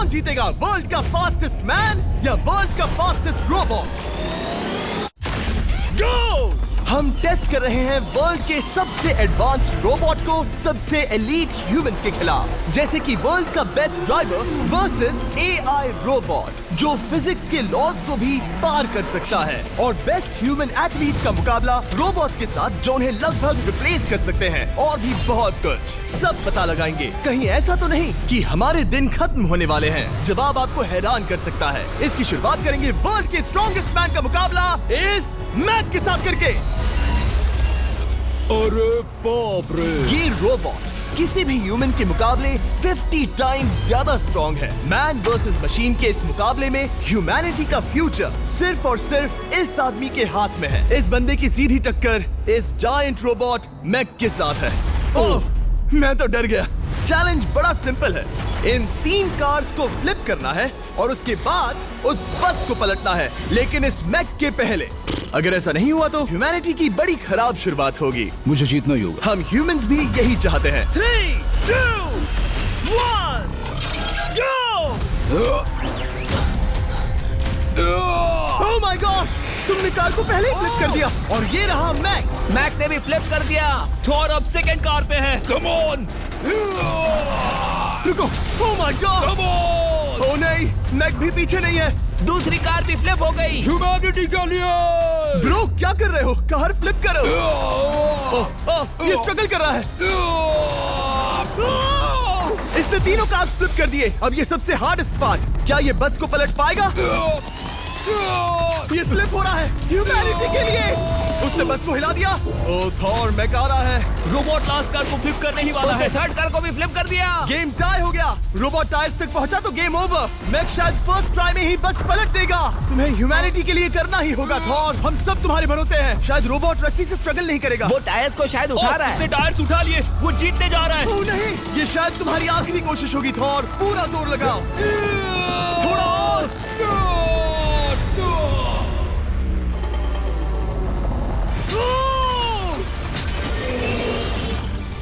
जीतेगा, वर्ल्ड का fastest man या वर्ल्ड का फास्टेस्ट रोबोट? गो! हम टेस्ट कर रहे हैं वर्ल्ड के सबसे एडवांस्ड रोबोट को सबसे एलीट ह्यूमंस के खिलाफ, जैसे कि वर्ल्ड का best driver versus AI robot जो फिजिक्स के लॉज को भी पार कर सकता है, और बेस्ट ह्यूमन एथलीट का मुकाबला रोबोट्स के साथ जो उन्हें लगभग रिप्लेस कर सकते हैं, और भी बहुत कुछ। सब पता लगाएंगे। कहीं ऐसा तो नहीं कि हमारे दिन खत्म होने वाले हैं? जवाब आपको हैरान कर सकता है। इसकी शुरुआत करेंगे वर्ल्ड के स्ट्रॉन्गेस्ट मैन का मुकाबला इस मैक के साथ करके। अरे बाप रे! ये रोबोट किसी भी ह्यूमन के मुकाबले 50 टाइम्स ज्यादा स्ट्रॉन्ग है। मैन वर्सेस मशीन के इस मुकाबले में ह्यूमैनिटी का फ्यूचर सिर्फ और सिर्फ इस आदमी के हाथ में है। इस बंदे की सीधी टक्कर इस जायंट रोबोट मैक के साथ है। ओह, मैं तो डर गया। चैलेंज बड़ा सिंपल है। इन 3 कार्स को फ्लिप करना है और उसके बाद उस बस को पलटना है, लेकिन इस मैक के पहले। अगर ऐसा नहीं हुआ तो ह्यूमैनिटी की बड़ी खराब शुरुआत होगी। मुझे जीतना ही होगा। हम ह्यूमंस भी यही चाहते हैं। 3, 2, 1, go! Oh my gosh! तुमने कार को पहले ही फ्लिप कर दिया, और ये रहा मैक। मैक ने भी फ्लिप कर दिया। थॉर अब सेकंड कार पे है। Come on! रुको! Oh my God! Come on! Oh नहीं, मैक भी पीछे नहीं है। दूसरी कार भी फ्लिप हो गई। ह्यूमैनिटी के लिए! ब्रो, क्या कर रहे हो? कार फ्लिप करो। ये स्ट्रगल कर रहा है। इसने तीनों कार फ्लिप कर दिए। अब ये सबसे हार्डेस्ट पार्ट। क्या ये बस को पलट पाएगा? ये स्लिप हो रहा है ह्यूमैनिटी के लिए। उसने बस को हिला दिया। ओह थॉर, मैक आ रहा है। रोबोट लास्ट कार को फ्लिप करने ही वाला है। थर्ड कार को भी फ्लिप कर दिया। गेम टाई हो गया। रोबोट टायर्स तक पहुंचा तो गेम ओवर। मैक शायद फर्स्ट ट्राई में ही बस पलट देगा। तुम्हें ह्यूमैनिटी के लिए करना ही होगा थॉर। हम सब तुम्हारे भरोसे हैं। शायद रोबोट रस्सी से स्ट्रगल नहीं करेगा। वो टायर्स को शायद उठा रहा है। उसने टायर्स उठा लिए। वो जीतने जा रहा है। ओह नहीं, ये शायद तुम्हारी आखिरी कोशिश होगी थॉर। पूरा जोर लगाओ। थोड़ा और।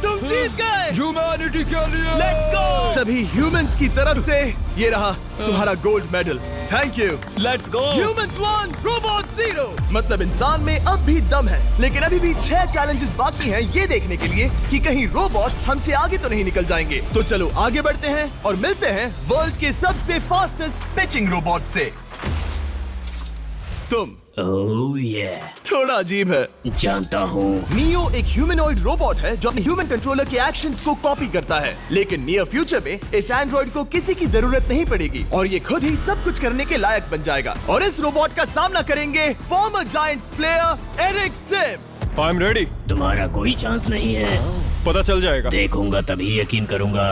तुम जीत गए। ह्यूमैनिटी के लिए! Let's go. सभी ह्यूमंस की तरफ से ये रहा तुम्हारा gold medal. Thank you. Let's go. Humans 1, Robot 0। मतलब इंसान में अब भी दम है, लेकिन अभी भी 6 चैलेंजेस बाकी हैं ये देखने के लिए कि कहीं रोबोट्स हमसे आगे तो नहीं निकल जाएंगे। तो चलो आगे बढ़ते हैं और मिलते हैं वर्ल्ड के सबसे फास्टेस्ट पिचिंग रोबोट से। तुम ओह yeah. थोड़ा अजीब है, जानता हूँ। नियो एक ह्यूमनॉइड रोबोट है जो अपने ह्यूमन कंट्रोलर के एक्शंस को कॉपी करता है, लेकिन नियर फ्यूचर में इस एंड्रॉइड को किसी की जरूरत नहीं पड़ेगी और ये खुद ही सब कुछ करने के लायक बन जाएगा। और इस रोबोट का सामना करेंगे former Giants player Eric Sim. I am ready. तुम्हारा कोई चांस नहीं है। पता चल जाएगा। देखूंगा तभी यकीन करूंगा।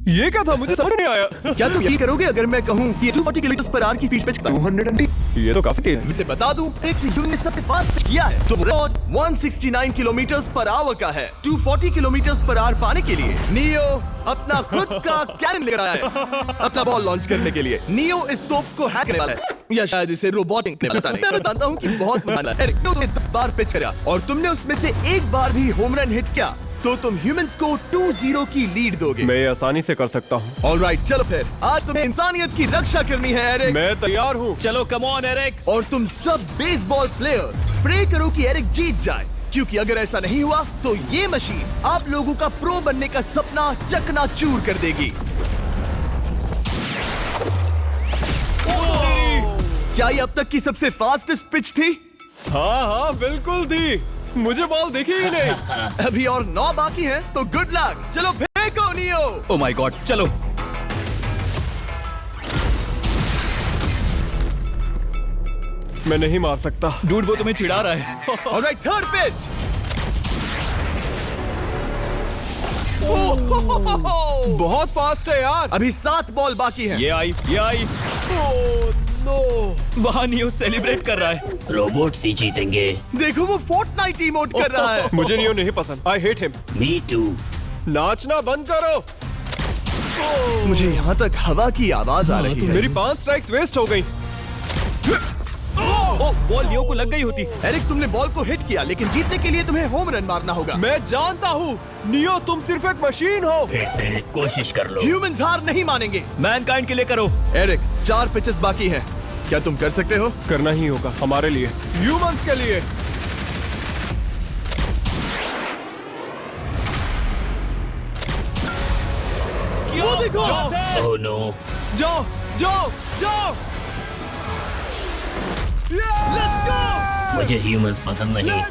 ये क्या था? मुझे समझ नहीं आया। क्या तुम यकीन करोगे अगर मैं कहूँ कि 240 किलोमीटर पर आवर की स्पीड पे चलता हूँ? 220? ये तो काफी तेज है। इसे बता दूं, एक ह्यूमन ने सबसे फास्ट किया है तो रोबोट 169 किलोमीटर पर आवर का है। 240 किलोमीटर पर आवर पाने के लिए नियो अपना खुद का कैनन लेकर आया है अपना बॉल लॉन्च करने के लिए। नियो इस तोप को हैक करने वाला है, या शायद इसे रोबोटिक ने पता नहीं। मैं बताता हूँ कि बहुत मजा आया। एरिक, तुमने 10 बार पिच करा और तुमने उसमें से एक बार भी होम रन हिट किया तो तुम ह्यूमंस को 2-0 की लीड दोगे। मैं ये आसानी से कर सकता हूँ। ऑलराइट, चलो फिर आज तुम्हें इंसानियत की रक्षा करनी है एरिक। मैं तैयार हूँ। चलो कम ऑन एरिक। और तुम सब बेसबॉल प्लेयर्स प्रे करो कि एरिक जीत जाए, क्योंकि अगर ऐसा नहीं हुआ तो ये मशीन आप लोगों का प्रो बनने का सपना चकनाचूर कर देगी। क्या ये अब तक की सबसे फास्टेस्ट पिच थी? हाँ बिल्कुल थी। मुझे बॉल दिखी ही नहीं। अभी और 9 बाकी हैं, तो गुड लक। चलो फेंको नियो। ओह माय गॉड, चलो। मैं नहीं मार सकता। डूड, वो तुम्हें चिढ़ा रहा है। Alright, third pitch. बहुत फास्ट है यार। अभी 7 बॉल बाकी हैं। ये आई। Oh no. वहाँ नियो सेलिब्रेट कर रहा है। रोबोट्स ही जीतेंगे। देखो वो फोर्टनाइट इमोट कर रहा है। मुझे नियो नहीं पसंद। I hate him. Me too. नाचना बंद करो। मुझे यहाँ तक हवा की आवाज आ रही है। मेरी 5 स्ट्राइक्स वेस्ट हो गई। ओ, बॉल लियो को लग गई होती। एरिक, तुमने बॉल को हिट किया, लेकिन जीतने के लिए तुम्हें होम रन मारना होगा। मैं जानता हूँ नियो, तुम सिर्फ एक मशीन हो। फिर से कोशिश कर लो। ह्यूमंस हार नहीं मानेंगे। मैनकाइंड के लिए करो। एरिक, 4 पिचेस बाकी हैं। क्या तुम कर सकते हो? करना ही होगा हमारे लिए, ह्यूमंस के लिए। वो देखो। Oh no. जाओ जाओ जाओ। Let's go. मुझे ह्यूमंस पसंद नहीं।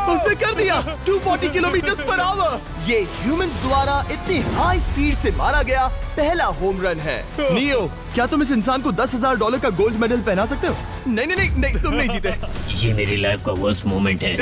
उसने कर दिया 240 किलोमीटर पर आवर। ये ह्यूमंस द्वारा इतनी हाई स्पीड से मारा गया पहला होम रन है। नियो, क्या तुम इस इंसान को $10,000 का गोल्ड मेडल पहना सकते हो? नहीं नहीं नहीं, नहीं तुम नहीं जीते। ये मेरी लाइफ का वर्स्ट मोमेंट है।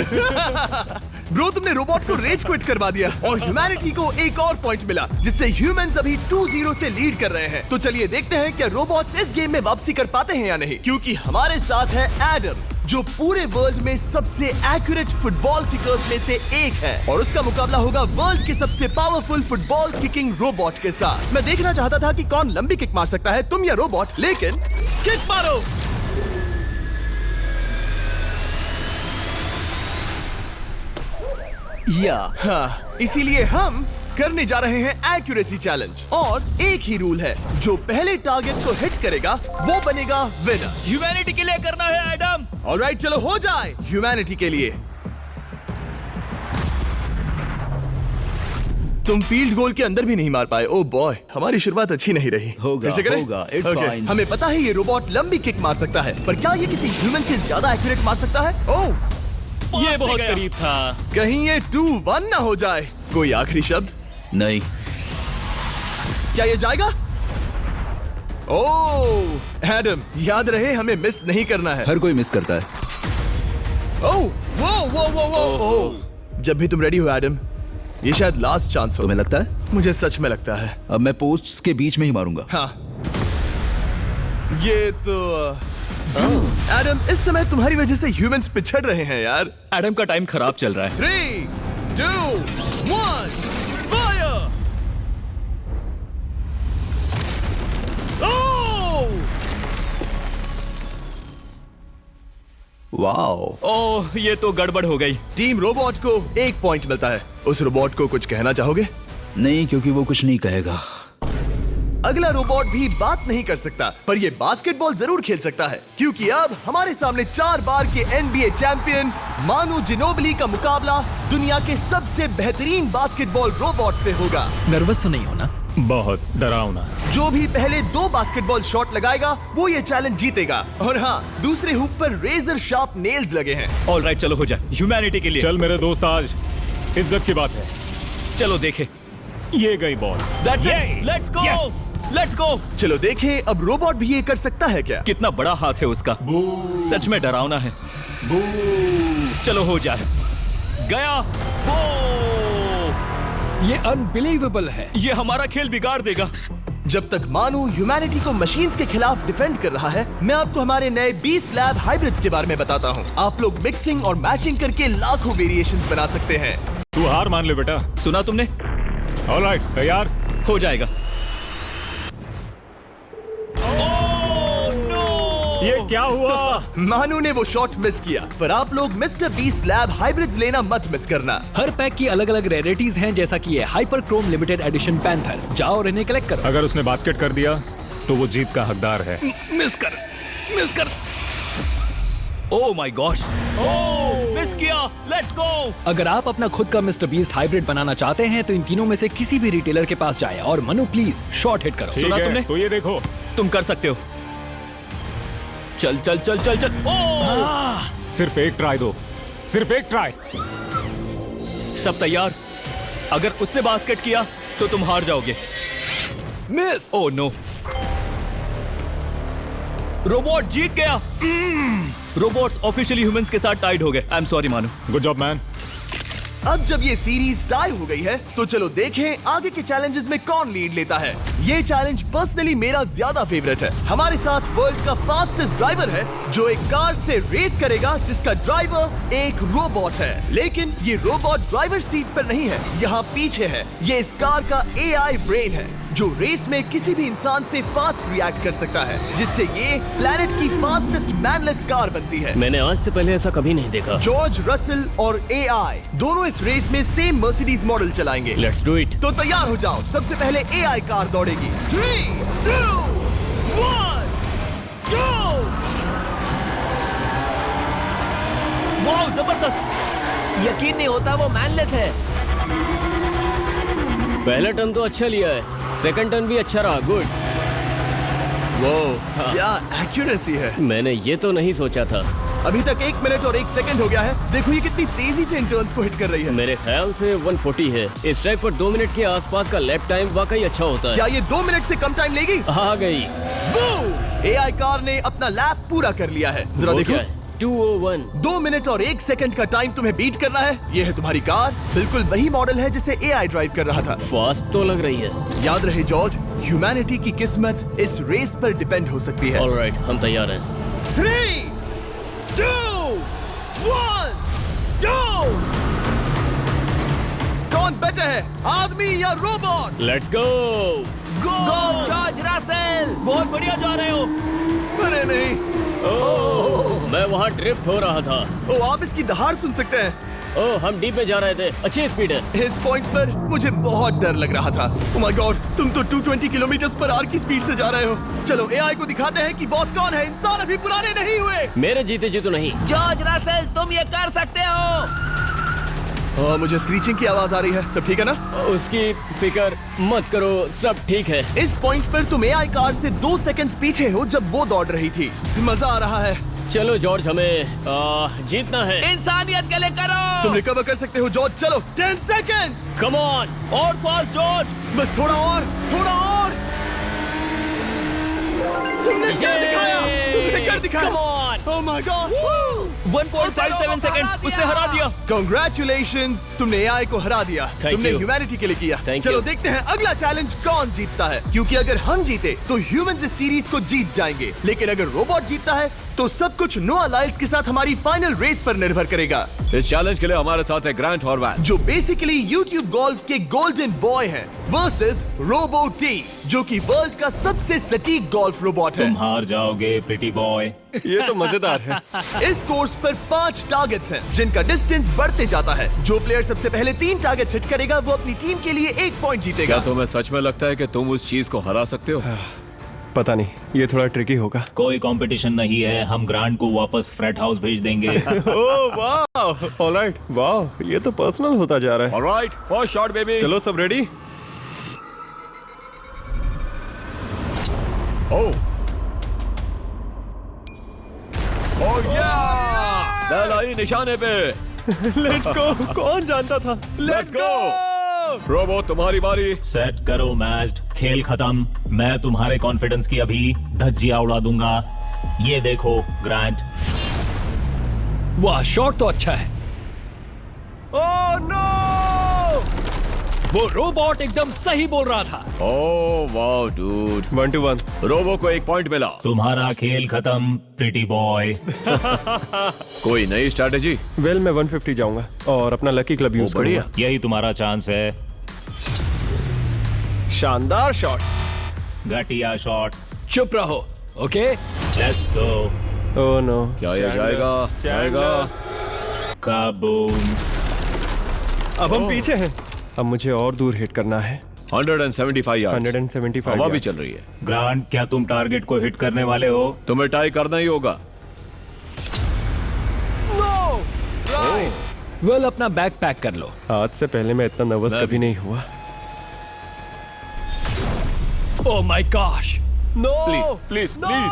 ब्रो, तुमने रोबोट को रेज क्विट करवा दिया और ह्यूमैनिटी को एक और पॉइंट मिला, जिससे ह्यूमंस अभी 2-0 से लीड कर रहे हैं। तो चलिए देखते हैं क्या रोबोट्स इस गेम में वापसी कर पाते हैं या नहीं, क्योंकि हमारे साथ है एडम, जो पूरे वर्ल्ड में सबसे एक्यूरेट फुटबॉल किकर्स में से एक है, और उसका मुकाबला होगा वर्ल्ड के सबसे पावरफुल फुटबॉल किकिंग रोबोट के साथ। मैं देखना चाहता था कि कौन लंबी किक मार सकता है, तुम या रोबोट, लेकिन किक मारो। हाँ, इसीलिए हम करने जा रहे हैं एक्यूरेसी चैलेंज, और एक ही रूल है, जो पहले टारगेट को हिट करेगा वो बनेगा विनर। ह्यूमैनिटी के लिए करना है एडम। ऑलराइट, चलो हो जाए ह्यूमैनिटी के लिए। तुम फील्ड गोल के अंदर भी नहीं मार पाए। ओह बॉय, हमारी शुरुआत अच्छी नहीं रही। होगा, कैसे करें? होगा, it's Okay, fine. हमें पता है ये रोबोट लंबी किक मार सकता है, पर क्या ये किसी ह्यूमन से ज्यादा एक्यूरेट मार सकता है? ओह, ये बहुत करीब था। कहीं ये 2-1 ना हो जाए। कोई आखिरी शब्द? नहीं। क्या ये जाएगा? ओह एडम, याद रहे हमें मिस नहीं करना है। हर कोई मिस करता है। ओह वो वो वो वो ओह। जब भी तुम रेडी हो एडम, ये शायद लास्ट चांस हो। तुम्हें लगता है? मुझे सच में लगता है। अब मैं पोस्ट्स के बीच में ही मारूंगा। हाँ, ये तो एडम, इस समय तुम्हारी वजह से ह्यूमंस पिछड़ रहे हैं यार। एडम का टाइम खराब चल रहा है। 3, 2, 1, फायर! वाओ। ओह, ये तो गड़बड़ हो गई। टीम रोबोट को 1 पॉइंट मिलता है। उस रोबोट को कुछ कहना चाहोगे? नहीं, क्योंकि वो कुछ नहीं कहेगा। अगला रोबोट भी बात नहीं कर सकता, पर ये बास्केटबॉल जरूर खेल सकता है, क्योंकि अब हमारे सामने 4 बार के NBA चैंपियन मानू जिनोबिली का मुकाबला दुनिया के सबसे बेहतरीन बास्केटबॉल रोबोट से होगा। नर्वस तो नहीं होना? बहुत डरावना। जो भी पहले 2 बास्केटबॉल शॉट लगाएगा वो ये चैलेंज जीतेगा। और हाँ, दूसरे हुप पर रेजर शार्प नेल्स लगे हैं। ऑलराइट, चलो हो जाए ह्यूमैनिटी के लिए। चल मेरे दोस्त, आज इज्जत की बात है। चलो देखे। ये गई ball. That's it. Let's go. Yes. Let's go. चलो देखें अब रोबोट भी ये कर सकता है क्या? कितना बड़ा हाथ है उसका। सच में डरावना है। चलो हो जाए। गया। वो ये अनबिलीवेबल है। ये हमारा खेल बिगाड़ देगा। जब तक मानू ह्यूमैनिटी को मशीन्स के खिलाफ डिफेंड कर रहा है, मैं आपको हमारे नए 20 लैब हाइब्रिड्स के बारे में बताता हूँ। आप लोग मिक्सिंग और मैचिंग करके लाखों वेरिएशंस बना सकते हैं। तू हार मान ले बेटा। सुना तुमने? ऑलराइट, तैयार? हो जाएगा। ये क्या हुआ? मानू ने वो शॉट मिस किया, पर आप लोग मिस्टर 20 लैब हाइब्रिड्स लेना मत मिस करना। हर पैक की अलग अलग रेयरिटीज हैं, जैसा कि ये hyper Chrome limited edition panther. जाओ और इन्हें कलेक्ट करो। अगर उसने बास्केट कर दिया तो वो जीत का हकदार है। मिस कर। Oh my gosh. Oh, miss किया। Let's go. अगर आप अपना खुद का मिस्टर बीस्ट हाइब्रिड बनाना चाहते हैं तो इन तीनों में से किसी भी रिटेलर के पास जाएं और मनु प्लीज शॉट हिट करो। ठीक सुना है, तुमने? तो ये देखो। तुम कर सकते हो। चल चल चल चल चल। ओह! सिर्फ एक ट्राई दो, सिर्फ एक ट्राई। सब तैयार? अगर उसने बास्केट किया तो तुम हार जाओगे। मिस। ओह नो, रोबोट जीत गया। रोबोट्स ऑफिशियली ह्यूमंस के साथ टाइड हो गए। आई एम सॉरी मानू। Good job man. अब जब ये सीरीज टाई हो गई है, तो चलो देखें आगे के चैलेंजेस में कौन लीड लेता है। ये चैलेंज पर्सनली मेरा ज्यादा फेवरेट है। हमारे साथ वर्ल्ड का फास्टेस्ट ड्राइवर है, जो एक कार से रेस करेगा जिसका ड्राइवर एक रोबोट है। लेकिन ये रोबोट ड्राइवर सीट पर नहीं है, यहाँ पीछे है। ये इस कार का AI ब्रेन है। जो रेस में किसी भी इंसान से फास्ट रिएक्ट कर सकता है, जिससे ये प्लेनेट की फास्टेस्ट मैनलेस कार बनती है। मैंने आज से पहले ऐसा कभी नहीं देखा। जॉर्ज रसल और एआई दोनों इस रेस में सेम मर्सिडीज मॉडल चलाएंगे। Let's do it. तो तैयार हो जाओ, सबसे पहले एआई कार दौड़ेगी। 3, 2, 1, go! वाह, जबरदस्त! यकीन नहीं होता वो मैनलेस है। पहला टर्न तो अच्छा लिया है, सेकंड टर्न भी अच्छा रहा। गुड। वो क्या एक्यूरेसी है। मैंने ये तो नहीं सोचा था। अभी तक 1 मिनट और 1 सेकंड हो गया है। देखो ये कितनी तेजी से इन टर्न्स को हिट कर रही है। मेरे ख्याल से 140 है। इस ट्रैक पर 2 मिनट के आसपास का लैप टाइम वाकई अच्छा होता है। क्या ये 2 मिनट से कम टाइम लेगी? आ गई। एआई कार ने अपना लैप पूरा कर लिया है। जरा वो देखो, क्या है? 201। 2 मिनट और 1 सेकंड का टाइम तुम्हें बीट करना है। ये है तुम्हारी कार, बिल्कुल वही मॉडल है जिसे एआई ड्राइव कर रहा था। फास्ट तो लग रही है। याद रहे जॉर्ज, ह्यूमैनिटी की किस्मत इस रेस पर डिपेंड हो सकती है। ऑलराइट, हम तैयार हैं। 3, 2, 1, go! कौन बेटर है, आदमी या robot? Let's go. Go George Russell, बहुत बढ़िया जा रहे हो। अरे नहीं, मैं वहाँ ड्रिफ्ट हो रहा था। ओ आप इसकी दहाड़ सुन सकते हैं। ओह, हम डीप में जा रहे थे। अच्छी स्पीड है। इस पॉइंट पर मुझे बहुत डर लग रहा था। ओह माय गॉड, तुम तो 220 किलोमीटर पर आवर की स्पीड से जा रहे हो। चलो एआई को दिखाते हैं कि बॉस कौन है। इंसान अभी पुराने नहीं हुए। मेरे जीते जी तो नहीं। जॉर्ज रसल, तुम ये कर सकते हो। मुझे स्क्रीचिंग की आवाज आ रही है। सब ठीक है ना? उसकी फिक्र मत करो, सब ठीक है। इस पॉइंट पर तुम एआई कार से 2 सेकंड्स पीछे हो जब वो दौड़ रही थी। मजा आ रहा है। चलो जॉर्ज, हमें जीतना है। इंसानियत के लिए करो। तुम रिकवर कर सकते हो जॉर्ज। चलो 10 सेकंड्स। कम ऑन, और फास्ट जॉर्ज। बस थोड़ा और, थोड़ा और। तुमने कर दिखाया, तुमने कर दिखाया। Come on! Oh my God! 1.57 seconds, उसने हरा दिया। Congratulations, तुमने एआई को हरा दिया। Thank तुमने you. ह्यूमैनिटी के लिए किया। Thank चलो you. देखते हैं अगला चैलेंज कौन जीतता है। क्योंकि अगर हम जीते तो ह्यूमंस इस सीरीज को जीत जाएंगे, लेकिन अगर रोबोट जीतता है तो सब कुछ नोआ लाइल्स के साथ हमारी फाइनल रेस पर निर्भर करेगा। इस चैलेंज के लिए हमारे साथ है ग्रांट हॉर्वैट, जो बेसिकली YouTube गोल्फ के गोल्डन बॉय हैं, वर्सेस रोबो टी, जो कि वर्ल्ड का सबसे सटीक गोल्फ रोबोट है। तुम हार जाओगे प्रिटी बॉय। ये तो मजेदार है। इस कोर्स पर 5 टारगेट्स हैं, जिनका डिस्टेंस बढ़ते जाता है। जो प्लेयर सबसे पहले 3 टारगेट्स हिट करेगा वो अपनी टीम के लिए 1 पॉइंट जीतेगा। क्या तुम्हें सच में लगता है कि तुम उस चीज को हरा सकते हो? पता नहीं, ये थोड़ा ट्रिकी होगा। कोई कंपटीशन नहीं है, हम ग्रांट को वापस फ्रेट हाउस भेज देंगे। ओह वाह, ऑलराइट, वाह, ये तो पर्सनल होता जा रहा है। Alright, first shot baby. चलो सब रेडी? ओह या, बैल आई निशाने पे। Let's go. कौन जानता था? Let's go. रोबो, तुम्हारी बारी। सेट करो मैच, खेल खत्म। मैं तुम्हारे कॉन्फिडेंस की अभी धज्जियां उड़ा दूंगा। ये देखो ग्रांट। वाह, शॉट तो अच्छा है। Oh no! वो रोबोट एकदम सही बोल रहा था। Oh wow dude, 1 to 1। Robo को 1 पॉइंट मिला। तुम्हारा खेल खत्म प्रिटी बॉय। कोई नई स्ट्रैटेजी? वेल, मैं 150 जाऊंगा और अपना लकी क्लब यूज बढ़िया। करूंगा। यही तुम्हारा चांस है। शानदार शॉट। घटिया शॉट। चुप रहो, okay? Let's go. Oh no, क्या ये जाएगा? जाएगा। काबूम। अब हम पीछे हैं। अब मुझे और दूर हिट करना है। 175 यार्ड्स। 175 हवा भी yards। चल रही है। ग्रांट, क्या तुम टारगेट को हिट करने वाले हो? तुम्हें टाई करना ही होगा। वेल, अपना बैग पैक कर लो। आज से पहले मैं इतना नर्वस मैं कभी भी। नहीं हुआ। Oh my gosh. No! Please please please.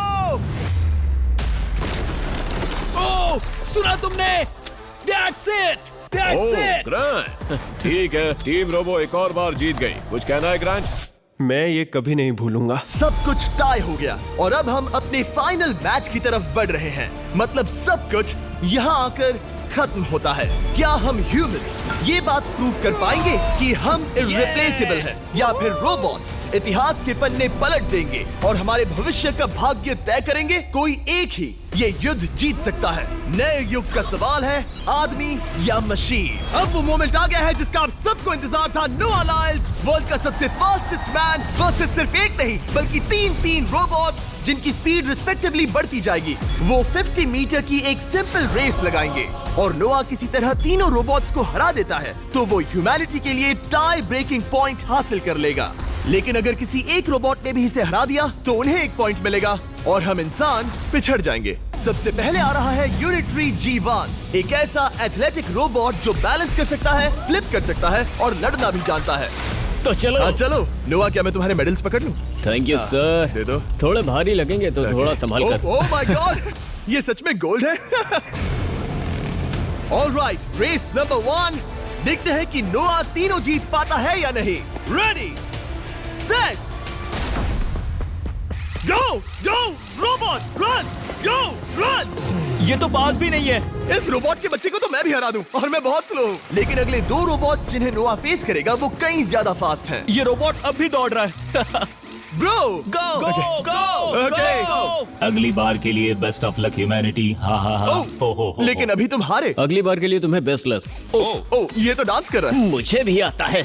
Oh, सुना तुमने? That's it! That's it! Grant, ठीक है, टीम रोबो एक और बार जीत गई। कुछ कहना है ग्रांट? मैं ये कभी नहीं भूलूंगा। सब कुछ टाई हो गया और अब हम अपने फाइनल मैच की तरफ बढ़ रहे हैं। मतलब सब कुछ यहाँ आकर खत्म होता है। क्या हम ह्यूमंस ये बात प्रूव कर पाएंगे कि हम इररिप्लेसेबल हैं, या फिर रोबोट्स इतिहास के पन्ने पलट देंगे और हमारे भविष्य का भाग्य तय करेंगे? कोई एक ही ये युद्ध जीत सकता है। नए युग का सवाल है, आदमी या मशीन। अब वो मोमेंट आ गया है जिसका आप सबको इंतजार था। नोआ लाइल्स, वर्ल्ड का सबसे फास्टेस्ट मैन वर्सेस सिर्फ एक नहीं बल्कि तीन रोबोट्स जिनकी स्पीड रिस्पेक्टिवली बढ़ती जाएगी। वो 50 मीटर की एक सिंपल रेस लगाएंगे और नोआ किसी तरह तीनों रोबोट्स को हरा देता है तो वो ह्यूमैनिटी के लिए टाई ब्रेकिंग पॉइंट हासिल कर लेगा। लेकिन अगर किसी एक रोबोट ने भी इसे हरा दिया तो उन्हें एक पॉइंट मिलेगा और हम इंसान पिछड़ जाएंगे। सबसे पहले आ रहा है यूनिट्री G1, एक ऐसा एथलेटिक रोबोट जो बैलेंस कर सकता है, फ्लिप कर सकता है और लड़ना भी जानता है। तो चलो। हाँ चलो। नोआ, क्या मैं तुम्हारे मेडल्स पकड़ लूं? Thank you sir. दे दो। थोड़े भारी लगेंगे तो थोड़ा संभाल कर। ओह माय गॉड, ये सच में गोल्ड है। Alright, race number 1। देखते हैं कि नोआ तीनों जीत पाता है या नहीं। रेडी, सेट, गो गो रोबोट, रन, गो रन। ये तो पास भी नहीं है। इस रोबोट के बच्चे को तो मैं भी हरा दूं और मैं बहुत स्लो हूं। लेकिन अगले 2 रोबोट्स जिन्हें नोआ फेस करेगा वो कहीं ज्यादा फास्ट हैं। ये रोबोट अब भी दौड़ रहा है। ब्रो, गो गो Okay. अगली बार के लिए बेस्ट ऑफ लक ह्यूमैनिटी। हाँ हाँ हाँ। हो। लेकिन अभी तुम हारे। अगली बार के लिए तुम्हें बेस्ट लक। ओ, ये तो डांस कर रहा है। मुझे भी आता है।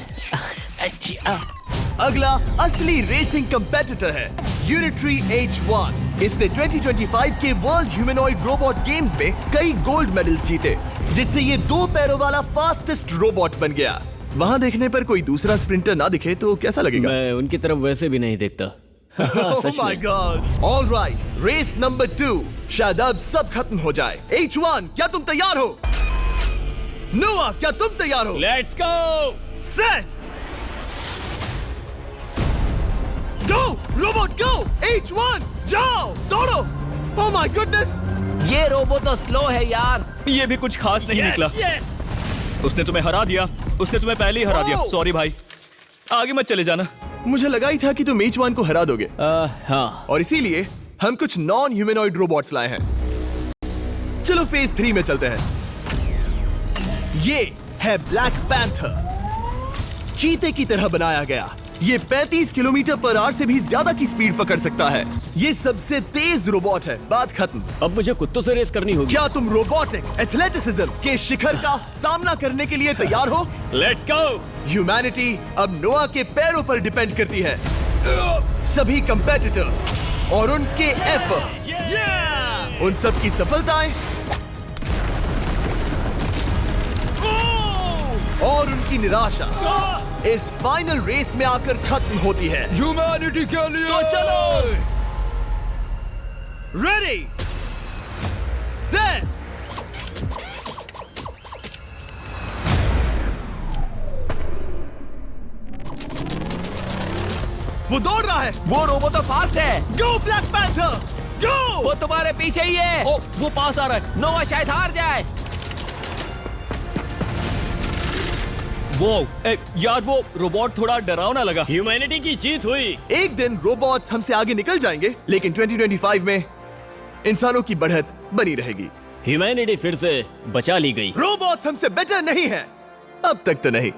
अगला असली रेसिंग कंपेटिटर है यूनिट्री H1। इसने 2025 के वर्ल्ड ह्यूमनॉइड रोबोट गेम्स में कई गोल्ड मेडल्स जीते, जिससे ये 2 पैरों वाला फास्टेस्ट रोबोट बन गया। वहाँ देखने पर कोई दूसरा स्प्रिंटर ना दिखे तो कैसा लगेगा? मैं उनकी तरफ वैसे भी नहीं देखता। Oh my God! All right, race number 2। शायद अब सब खत्म हो जाए। H1, क्या तुम तैयार हो? नोआ, क्या तुम तैयार हो? Let's go. Set, go robot go. H1, जाओ, दौड़ो। Oh my goodness! ये रोबोट तो स्लो है यार। ये भी कुछ खास नहीं निकला। उसने तुम्हें हरा दिया। उसने तुम्हें पहले ही हरा दिया। Oh! सॉरी भाई, आगे मत चले जाना। मुझे लगा ही था कि तुम H1 को हरा दोगे हाँ। और इसीलिए हम कुछ नॉन ह्यूमनॉइड रोबोट्स लाए हैं। चलो फेज 3 में चलते हैं। ये है ब्लैक पैंथर, चीते की तरह बनाया गया। ये 35 किलोमीटर पर आवर से भी ज्यादा की स्पीड पकड़ सकता है। ये सबसे तेज रोबोट है। बात खत्म। अब मुझे कुत्तों से रेस करनी होगी। क्या तुम रोबोटिक एथलेटिसिज्म के शिखर का सामना करने के लिए तैयार हो? Let's go. ह्यूमैनिटी अब नोआ के पैरों पर डिपेंड करती है। सभी कंपेटिटर्स और उनके एफर्ट्स, उन सब की सफलताएं और उनकी निराशा इस फाइनल रेस में आकर खत्म होती है। ह्यूमैनिटी के लिए। तो चलो, रेडी, सेट, वो दौड़ रहा है। वो रोबोट तो फास्ट है। गो ब्लैक पैंथर, गो। वो तुम्हारे पीछे ही है। ओ, वो पास आ रहा है। नोआ शायद हार जाए। यार वो रोबोट थोड़ा डरावना लगा। ह्यूमैनिटी की जीत हुई। एक दिन रोबोट्स हमसे आगे निकल जाएंगे, लेकिन 2025 में इंसानों की बढ़त बनी रहेगी। ह्यूमैनिटी फिर से बचा ली गई। रोबोट्स हमसे बेटर नहीं है, अब तक तो नहीं।